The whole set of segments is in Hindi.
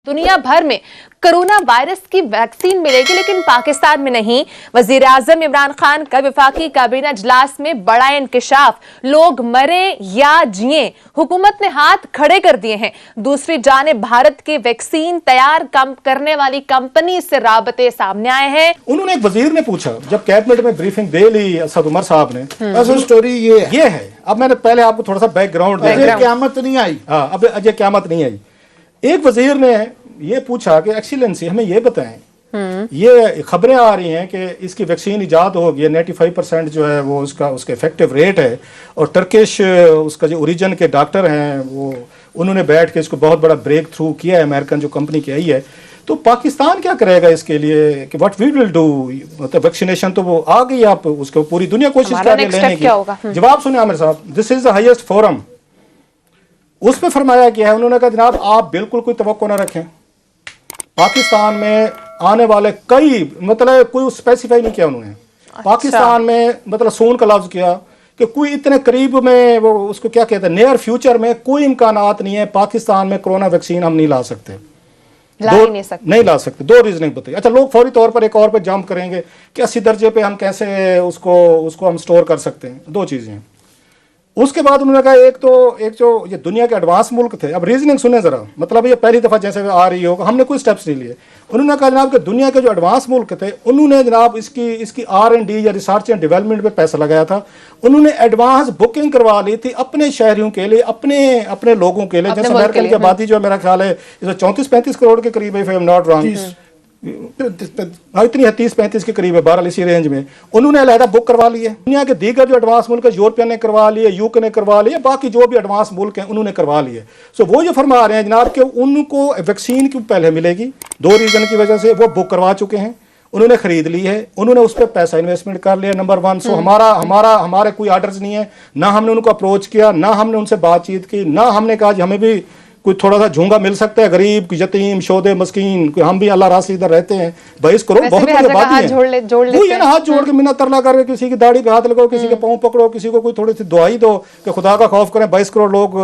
दुनिया भर में कोरोना वायरस की वैक्सीन मिलेगी, लेकिन पाकिस्तान में नहीं। वजीर आजम इमरान खान का वफाकी काबीना इजलास में बड़ा इंकशाफ। लोग मरे या जिए, हुकूमत ने हाथ खड़े कर दिए हैं। दूसरी जानिब भारत के वैक्सीन तैयार करने वाली कंपनी से राबते सामने आए हैं। उन्होंने एक वजीर ने पूछा, जब कैबिनेट में ब्रीफिंग दे ली असद उमर साहब ने, असल स्टोरी ये है। अब मैंने पहले आपको थोड़ा सा बैकग्राउंड दिया। क़यामत नहीं आई। हाँ, अब अजय क़यामत नहीं आई। एक वजीर ने ये पूछा कि एक्सीलेंसी हमें ये बताएं, ये खबरें आ रही हैं कि इसकी वैक्सीन इजाद हो गई, 95% जो है वो उसका इफेक्टिव रेट है, और टर्किश उसका जो ओरिजिन के डॉक्टर हैं वो उन्होंने बैठ के इसको बहुत बड़ा ब्रेक थ्रू किया है, अमेरिकन जो कंपनी की आई है। तो पाकिस्तान क्या करेगा इसके लिए कि व्हाट वी विल डू? मतलब वैक्सीनेशन तो वो आ गई, आप उसको पूरी दुनिया कोशिश कर रही है लेने की। जवाब सुने आमिर साहब, this is the highest forum. उस पर फरमाया गया है, उन्होंने कहा जनाब आप बिल्कुल कोई तवक्को ना रखें, पाकिस्तान में आने वाले कई, मतलब कोई स्पेसिफाई नहीं किया उन्होंने। पाकिस्तान में मतलब सोन का लफ्ज किया कि कोई इतने करीब में, वो उसको क्या कहते हैं, नियर फ्यूचर में कोई इम्कानात नहीं है पाकिस्तान में कोरोना वैक्सीन हम नहीं ला सकते, नहीं ला सकते। दो रीजनिंग बताइए। अच्छा, लोग फौरी तौर पर एक और पे जंप करेंगे कि 80 दर्जे पे हम कैसे उसको हम स्टोर कर सकते हैं। दो चीजें हैं। उसके बाद उन्होंने कहा एक जो ये दुनिया के एडवांस मुल्क थे, अब रीजनिंग सुने जरा, मतलब ये पहली दफा जैसे आ रही हो, हमने कोई स्टेप्स नहीं लिए। उन्होंने कहा जनाब कि दुनिया के जो एडवांस मुल्क थे उन्होंने जनाब इसकी R&D या रिसर्च एंड डेवलपमेंट पे पैसा लगाया था। उन्होंने एडवांस बुकिंग करवा ली थी अपने शहरियों के लिए, अपने लोगों के लिए। जैसे अमेरिकन की आबादी जो मेरा ख्याल है 34-35 करोड़ के करीब है, if I am not wrong, इतनी है 30-35 के करीब है, 12 इसी रेंज में। उन्होंने अलहदा बुक करवा लिए। दुनिया के दीगर जो एडवांस मुल्क है, यूरोपियन ने करवा लिए, यूके ने करवा लिए, बाकी जो भी एडवांस मुल्क हैं उन्होंने करवा लिए। सो वो ये फरमा रहे हैं जनाब कि उनको वैक्सीन क्यों पहले मिलेगी, दो रीजन की वजह से। वो बुक करवा चुके हैं, उन्होंने खरीद ली है, उन्होंने उस पर पैसा इन्वेस्टमेंट कर लिया, नंबर 1। सो हमारे कोई ऑर्डर्स नहीं है, ना हमने उनको अप्रोच किया, ना हमने उनसे बातचीत की, ना हमने कहा हमें भी कोई थोड़ा सा झूंगा मिल सकता है, गरीब यतीम शोदे मस्कीन, हम भी अल्लाह रास्ते इधर रहते हैं। 22 करोड़ बहुत बड़ी बात है। वो ये ना हाथ जोड़ के मिन्नत तरला करके किसी की दाढ़ी पे हाथ लगाओ, किसी के पाँव पकड़ो, किसी को कोई थोड़ी सी दुआई दो कि खुदा का खौफ करें। 22 करोड़ लोग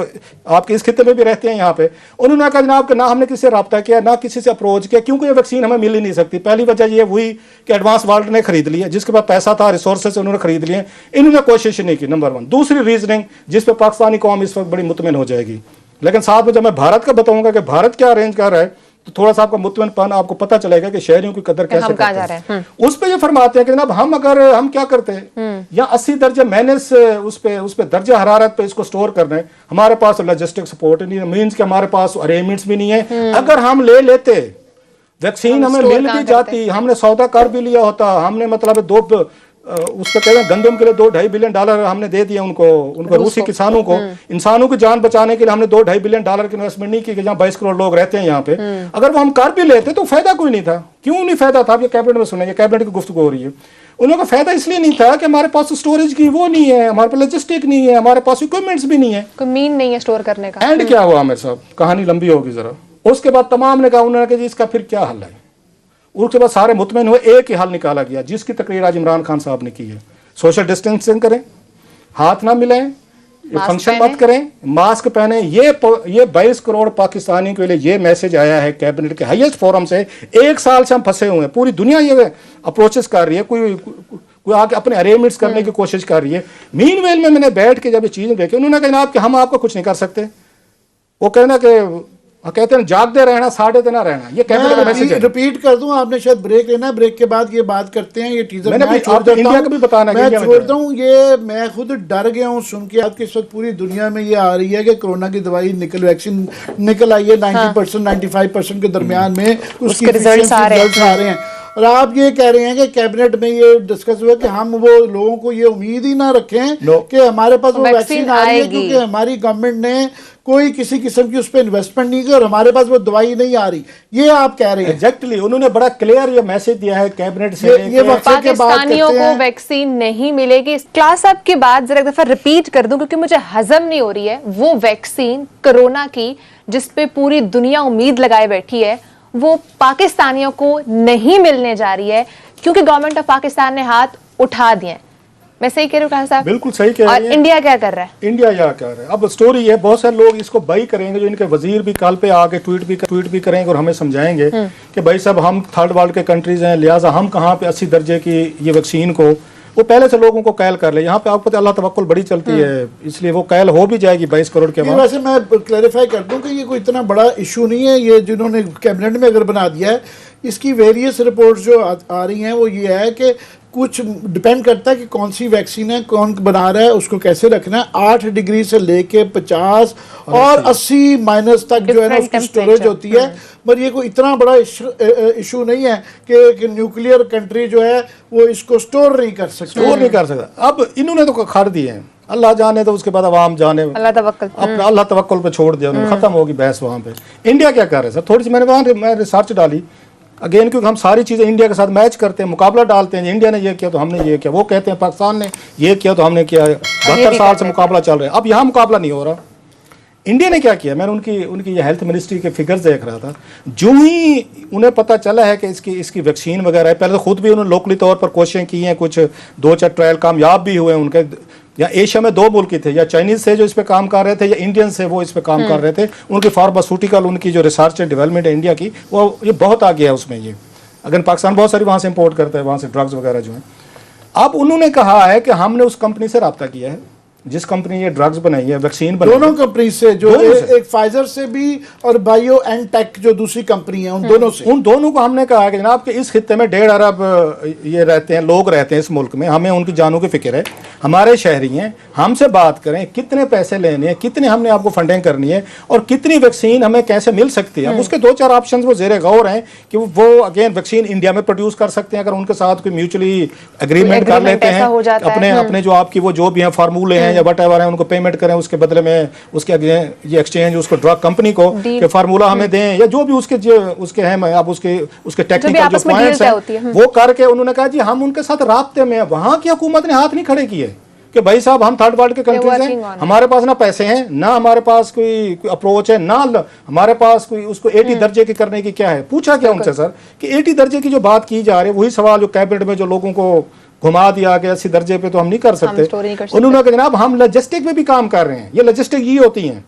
आपके इस खिते में भी रहते हैं यहाँ पे। उन्होंने कहा जनाब कि ना हमने किसी से रब्ता किया, ना किसी से अप्रोच किया, क्योंकि ये वैक्सीन हमें मिल ही नहीं सकती। पहली वजह ये हुई कि एडवांस वर्ल्ड ने खरीद लिया, जिसके पास पैसा था, रिसोर्सेज उन्होंने खरीद लिए, इन्होंने कोशिश नहीं की, नंबर 1। दूसरी रीजनिंग जिस पे पाकिस्तानी कौम इस वक्त बड़ी मुतमिन हो जाएगी, लेकिन साथ में जब मैं भारत का बताऊंगा कि भारत क्या अरेंज कर रहा है, तो थोड़ा सा आपका मुतमिनपन आपको पता चलेगा कि शहरियों की कदर कैसे करते हैं। उस पे ये फरमाते हैं कि जनाब हम क्या करते हैं, या 80 दर्जे माइनस उस पे दर्जा हरारत पे इसको स्टोर करना है। हमारे पास लॉजिस्टिक सपोर्ट नहीं है, मीन्स कि हमारे पास अरेंजमेंट्स भी नहीं है। अगर हम ले लेते, वैक्सीन हमें मिल भी जाती, हमने सौदा कर भी लिया होता, हमने मतलब उस पर कह रहे हैं गंदम के लिए $2-2.5 बिलियन हमने दे दिए उनको रूसी किसानों को। इंसानों की जान बचाने के लिए हमने $2-2.5 बिलियन की इन्वेस्टमेंट नहीं की कि जहाँ 22 करोड़ लोग रहते हैं यहाँ पे। अगर वो हम कर भी लेते तो फायदा कोई नहीं था। क्यों नहीं फायदा था? ये कैबिनेट में सुने, ये कैबिनेट की गुफ्तगू हो रही है। उनका फायदा इसलिए नहीं था कि हमारे पास स्टोरेज की वो नहीं है, हमारे पास लॉजिस्टिक नहीं है, हमारे पास इक्विपमेंट्स भी नहीं है, कोई मीन नहीं है स्टोर करने का। एंड क्या हुआ मेरे साहब, कहानी लंबी होगी जरा। उसके बाद तमाम ने कहा, उन्होंने कहा इसका फिर क्या हल है। उसके बाद सारे मुतमईन हुए, एक ही हल निकाला गया, जिसकी तकरीर आज इमरान खान साहब ने की है। सोशल डिस्टेंसिंग करें, हाथ ना मिलाएं, फंक्शन मत करें, मास्क पहने। ये 22 करोड़ पाकिस्तानी के लिए ये मैसेज आया है कैबिनेट के हाईएस्ट फोरम से। 1 साल से हम फंसे हुए हैं, पूरी दुनिया ये अप्रोचेस कर रही है, कोई आके अपने अरेंजमेंट्स करने की कोशिश कर रही है। मीनवेल में मैंने बैठ के जब ये चीजें देखी, उन्होंने कहा कि हम आपको कुछ नहीं कर सकते। वो कहना कि कहते हैं जागते रहना, साढ़े देना रहना। ये कैबिनेट का मैसेज है। रिपीट कर दूं, आपने शायद ब्रेक लेना, ब्रेक के बाद ये बात करते हैं। ये टीजर मैंने इंडिया का भी बताना, मैं छोड़ता हूं। ये मैं खुद डर गया हूं सुन के। आपके इस वक्त पूरी दुनिया में ये आ रही है कि कोरोना की दवाई वैक्सीन निकल आई है 90% 95% के दरमियान में उसके रिजल्ट आ रहे हैं। और आप ये कह रहे हैं कि कैबिनेट में ये डिस्कस हुआ कि हम वो लोगों को ये उम्मीद ही ना रखें कि हमारे पास वो वैक्सीन आ रही है, क्योंकि हमारी गवर्नमेंट ने कोई किसी किस्म की उस पर इन्वेस्टमेंट नहीं की और हमारे पास वो दवाई नहीं आ रही। ये आप कह रहे हैं। एग्जैक्टली, उन्होंने बड़ा क्लियर ये मैसेज दिया है कैबिनेट से। ये पाकिस्तानियों को वैक्सीन नहीं मिलेगी। क्लास अप के बाद जरा एक दफा रिपीट कर दूं, क्योंकि मुझे हजम नहीं हो रही है। वो वैक्सीन कोरोना की जिसपे पूरी दुनिया उम्मीद लगाए बैठी है, वो पाकिस्तानियों को नहीं मिलने जा रही है, क्योंकि गवर्नमेंट ऑफ पाकिस्तान ने हाथ उठा दिए। मैं सही कह रही हूँ साहब? बिल्कुल सही कह और रही हैं। इंडिया क्या कर रहा है? इंडिया क्या कर रहा है? अब स्टोरी है, बहुत सारे लोग इसको बाई करेंगे, जो इनके वजीर भी कल पे आके ट्वीट भी करेंगे और हमें समझाएंगे कि भाई साहब हम थर्ड वर्ल्ड के कंट्रीज हैं, लिहाजा हम कहाँ पे 80 दर्जे की ये वैक्सीन को, वो पहले से लोगों को कैल कर ले। यहाँ पे आपको अल्लाह तवक्कुल बड़ी चलती है, इसलिए वो कैल हो भी जाएगी 22 करोड़ के ये बाद। वैसे मैं क्लैरिफाई कर दूं कि ये कोई इतना बड़ा इशू नहीं है। ये जिन्होंने कैबिनेट में अगर बना दिया है, इसकी वेरियस रिपोर्ट्स जो आ रही हैं वो ये है कि कुछ डिपेंड करता है कि कौन सी वैक्सीन है, कौन बना रहा है, उसको कैसे रखना है। 8 डिग्री से लेके 50 और 80 माइनस तक जो है ना उसकी स्टोरेज होती है। पर ये कोई इतना बड़ा इशू नहीं है कि न्यूक्लियर कंट्री जो है वो इसको स्टोर नहीं कर सकती। स्टोर नहीं कर सकता। अब इन्होंने तो खड़ दिए हैं, अल्लाह जाने तो उसके बाद अवाम जाने, अल्लाह तवक्कुल। अपना अल्लाह तवक्कुल पे छोड़ दिया उन्होंने, खत्म होगी बहस वहाँ पे। इंडिया क्या कर रहे हैं सर? थोड़ी सी मैं रिसर्च डाली अगेन, क्योंकि हम सारी चीज़ें इंडिया के साथ मैच करते हैं, मुकाबला डालते हैं। इंडिया ने ये किया तो हमने ये किया, वो कहते हैं पाकिस्तान ने ये किया तो हमने किया। 72 साल से मुकाबला चल रहा है, अब यहाँ मुकाबला नहीं हो रहा। इंडिया ने क्या किया? मैंने उनकी ये हेल्थ मिनिस्ट्री के फिगर्स देख रहा था। जो ही उन्हें पता चला है कि इसकी वैक्सीन वगैरह है, पहले तो खुद भी उन्होंने लोकली तौर पर कोशिशें की हैं, कुछ 2-4 ट्रायल कामयाब भी हुए उनके। या एशिया में 2 मुल्क थे, या चाइनीज से जो इस पे काम कर रहे थे, या इंडियन से वो इस पे काम कर रहे थे। उनकी फार्मास्यूटिकल, उनकी जो रिसर्च एंड डेवलपमेंट है इंडिया की, वो ये बहुत आगे है उसमें। ये अगर पाकिस्तान बहुत सारी वहाँ से इंपोर्ट करता है, वहाँ से ड्रग्स वगैरह जो हैं। अब उन्होंने कहा है कि हमने उस कंपनी से रब्ता किया है जिस कंपनी ने ये ड्रग्स बनाई है, वैक्सीन बनाई है, दोनों कंपनी से, जो एक फाइजर से भी और बायो एंड टेक जो दूसरी कंपनी है, उन दोनों से। उन दोनों को हमने कहा कि जनाब कि इस खित्ते में 1.5 अरब ये रहते हैं, लोग रहते हैं इस मुल्क में, हमें उनकी जानों की फिक्र है, हमारे शहरी हैं, हमसे बात करें कितने पैसे लेने हैं, कितने हमने आपको फंडिंग करनी है और कितनी वैक्सीन हमें कैसे मिल सकती है। अब उसके 2-4 ऑप्शन वो जेर गौर हैं कि वो अगेन वैक्सीन इंडिया में प्रोड्यूस कर सकते हैं, अगर उनके साथ कोई म्यूचुअली एग्रीमेंट कर लेते हैं, अपने जो आपकी वो जो भी हैं फार्मूले हैं या वट एवर हैं, उनको पेमेंट करें, उसके बदले में उसके ये एक्सचेंज उसको ड्रग कंपनी को कि फार्मूला हमें दें, या जो भी उसके हैं, अब उसके टेक्निकल जो पॉइंट्स हैं वो करके उन्होंने कहा जी हम उनके साथ राब्ते में। वहां की हुकूमत ने हाथ नहीं खड़े किए कि भाई साहब हम थर्ड वर्ल्ड के कंट्रीज हैं, हमारे पास ना पैसे हैं, ना हमारे पास कोई अप्रोच है, ना हमारे पास कोई उसको 80 दर्जे की करने की क्या है। पूछा क्या उनसे सर कि 80 दर्जे की जो बात की जा रही है, वही सवाल जो कैबिनेट में जो लोगों को घुमा दिया गया 80 दर्जे पे तो हम नहीं कर सकते। उन्होंने कहा जनाब हम लॉजिस्टिक में भी काम कर रहे हैं, ये लॉजिस्टिक ये होती हैं,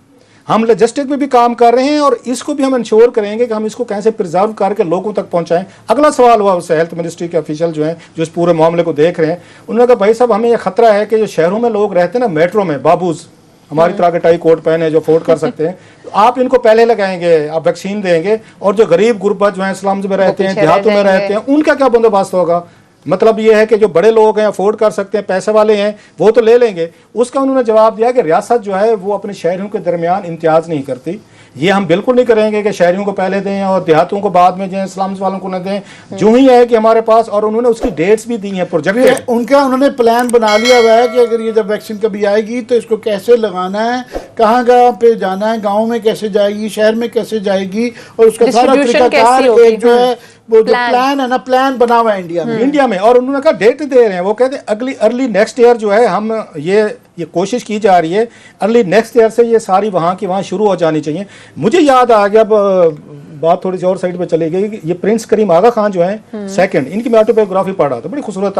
हम लॉजिस्टिक में भी काम कर रहे हैं और इसको भी हम इंश्योर करेंगे कि हम इसको कैसे प्रिजर्व करके लोगों तक पहुंचाएं। अगला सवाल हुआ उससे हेल्थ मिनिस्ट्री के ऑफिशियल जो हैं, जो इस पूरे मामले को देख रहे हैं, उन्होंने कहा भाई साहब हमें यह खतरा है कि जो शहरों में लोग रहते हैं ना, मेट्रो में बाबूज हमारी तरह के टाई कोट पहने जो अफोर्ड कर सकते हैं, तो आप इनको पहले लगाएंगे, आप वैक्सीन देंगे, और जो गरीब गुरबत जो है स्लम्स में रहते हैं, देहातों में रहते हैं, उनका क्या बंदोबस्त होगा। मतलब ये है कि जो बड़े लोग हैं, अफोर्ड कर सकते हैं, पैसे वाले हैं, वो तो ले लेंगे। उसका उन्होंने जवाब दिया कि रियासत जो है वो अपने शहरियों के दरमियान इम्तियाज़ नहीं करती, ये हम बिल्कुल नहीं करेंगे कि शहरियों को पहले दें और देहातों को बाद में दें, स्लम्स वालों को न दें। जो ही है कि हमारे पास, और उन्होंने उसकी डेट्स भी दी हैं प्रोजेक्ट, उन्होंने प्लान बना लिया हुआ है कि अगर ये जब वैक्सीन कभी आएगी तो इसको कैसे लगाना है, कहाँ पे जाना है, गाँव में कैसे जाएगी, शहर में कैसे जाएगी, और उसका सारा तरीकाकार एक जो है वो जो प्लान है ना, प्लान बना हुआ है इंडिया में। और उन्होंने कहा डेट दे रहे हैं, वो कहते हैं अर्ली नेक्स्ट ईयर जो है हम ये कोशिश की जा रही है, अर्ली नेक्स्ट ईयर से ये सारी वहाँ की वहाँ शुरू हो जानी चाहिए। मुझे याद आ गया, अब बात थोड़ी सी और साइड पे चली गई, ये प्रिंस करीम आगा खान जो है सेकंड, इनकी मैं ऑटोबायोग्राफी पढ़ा था, बड़ी खूबसूरत